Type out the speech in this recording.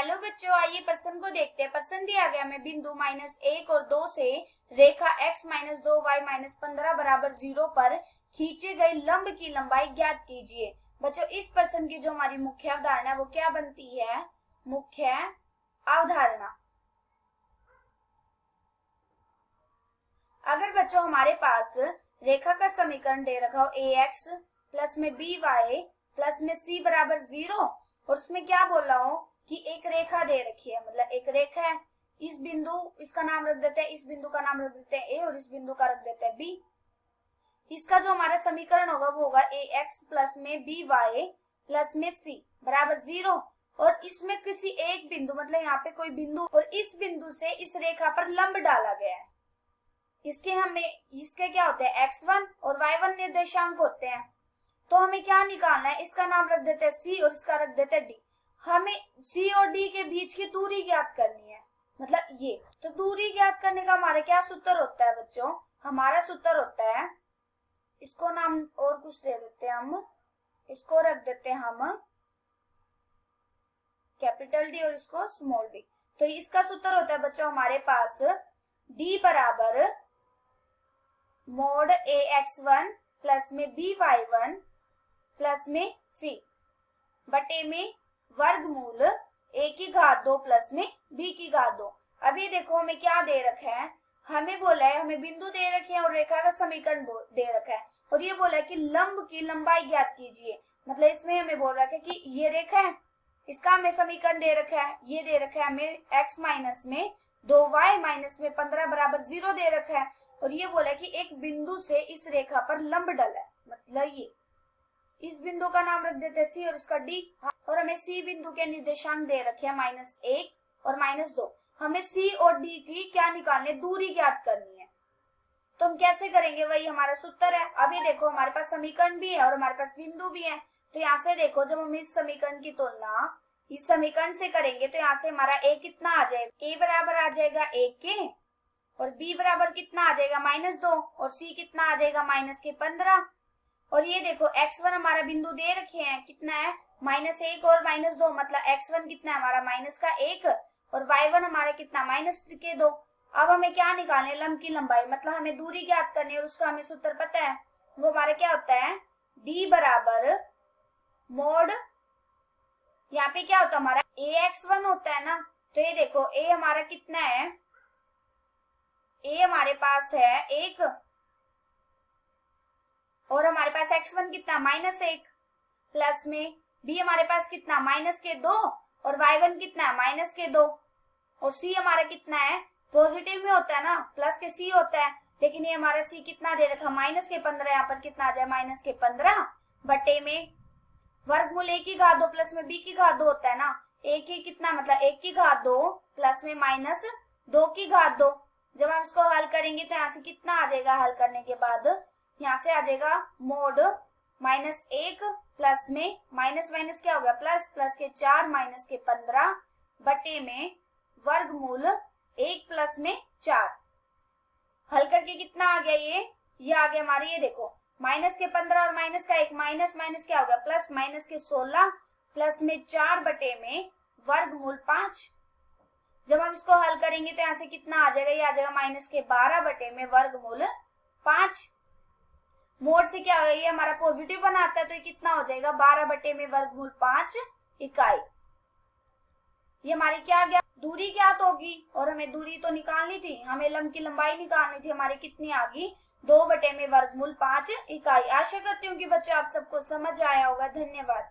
Hello बच्चों, आइए प्रश्न को देखते हैं। प्रश्न दिया गया हमें बिंदु -1 और 2 से रेखा x - 2y - 15 बराबर 0 पर खींचे गए लंब की लंबाई ज्ञात कीजिए। बच्चों इस प्रश्न की जो हमारी मुख्य अवधारणा है वो क्या बनती है? मुख्य अवधारणा। अगर बच्चों हमारे पास रेखा का समीकरण दे रखा हो ax प्लस में by प्लस में c बराबर 0 और उसमें क्या बोला हो कि एक रेखा दे रखी है, मतलब एक रेखा है, इस बिंदु इसका नाम रख देते हैं, इस बिंदु का नाम रख देते हैं a और इस बिंदु का रख देते हैं b। इसका जो हमारा समीकरण होगा वो होगा ax प्लस में by प्लस में c बराबर 0 और इसमें किसी एक बिंदु, मतलब यहाँ पे कोई बिंदु और इस बिंदु से इस रेखा पर लंब डाला गया है। इसके क्या होते हैं x1 और y1 निर्देशांक होते हैं। तो हमें क्या निकालना है, इसका नाम रख देते हैं c और इसका रख देते हैं d। हमें c और d के बीच की दूरी ज्ञात करनी है, मतलब ये। तो दूरी ज्ञात करने का हमारा क्या सूत्र होता है बच्चों? हमारा सूत्र होता है, इसको नाम और कुछ दे देते हैं हम, इसको रख देते हैं हम कैपिटल D और इसको स्मॉल d। तो इसका सूत्र होता है बच्चों हमारे पास d बराबर मोड ax1 प्लस में by1 प्लस में c बटे में वर्गमूल a की घात 2 प्लस में b की घात 2। अभी देखो हमें क्या दे रखा है, हमें बोला है, हमें बिंदु दे रखे हैं और रेखा का समीकरण दे रखा है और ये बोला है कि लंब की लंबाई ज्ञात कीजिए। मतलब इसमें हमें बोल रखा है कि ये रेखा है, इसका हमें समीकरण दे रखा है, ये दे रखा है हमें x माइनस में 2y माइनस में 15 बराबर 0 दे रखा है और ये बोला है कि एक बिंदु से इस रेखा पर लंब डला है, मतलब ये। इस बिंदु का नाम रख देते हैं c और इसका d और हमें c बिंदु के निर्देशांक दे रखे हैं -1 और -2। हमें c और d की क्या निकालनी है? दूरी ज्ञात करनी है। तो हम कैसे करेंगे? वही हमारा सूत्र है। अभी देखो हमारे पास समीकरण भी है और हमारे पास बिंदु भी है। तो यहाँ से देखो जब हम इस समीकरण की तुलना इस समीकरण से करेंगे तो यहाँ से हमारा a कितना आ जाएगा? a बराबर आ जाएगा 1 के और b बराबर कितना आ जाएगा -2 और c कितना आ जाएगा -15। और ये देखो x1 हमारा बिंदु दे रखे हैं, कितना है -1 और -2, मतलब x1 कितना है हमारा -1 और y1 हमारा कितना -2। अब हमें क्या निकालना है? लंब की लंबाई, मतलब हमें दूरी ज्ञात करनी है और उसका हमें सूत्र पता है। वो हमारा क्या होता है? d बराबर मोड, यहाँ पे क्या होता है हमारा ax1 होता है ना। तो ये देखो a हमारा कितना है, a हमारे पास है 1 और हमारे पास x1 कितना -1 प्लस में b हमारे पास कितना -2 और y1 कितना -2 और c हमारा कितना है? पॉजिटिव में होता है ना, प्लस के c होता है, लेकिन ये हमारा c कितना दे रखा -15। यहाँ पर कितना आ जाए -15 बटे में वर्गमूल a की घात 2 प्लस में b की घात 2 होता है ना। a की कितना, मतलब 1 की घात 2 प्लस में -2 की घात 2। जब हम इसको हल करेंगे तो यहाँ से कितना आ जाएगा? हल करने के बाद यहाँ से आ जाएगा मोड -1 प्लस में माइनस क्या हो गया प्लस के 4 माइनस के 15 बटे में वर्गमूल 1 प्लस में 4। हल करके कितना आ गया? ये आ गया हमारे, ये देखो -15 और -1 माइनस क्या हो गया प्लस के 16 प्लस में 4 बटे में वर्गमूल 5। जब हम इसको हल करेंगे तो यहाँ से कितना आ जाएगा? ये आ जाएगा -12 बटे में वर्गमूल 5। मोड से क्या होगा? ये हमारा पॉजिटिव बनाता है तो ये कितना हो जाएगा? 12 बटे में वर्गमूल 5 इकाई। ये हमारी क्या गया? दूरी ज्ञात होगी और हमें दूरी तो निकालनी थी, हमें लंब की लंबाई निकालनी थी। हमारी कितनी आ गई? 2 बटे में वर्गमूल 5 इकाई। आशा करती हूँ कि बच्चों आप सबको समझ आया होगा। धन्यवाद।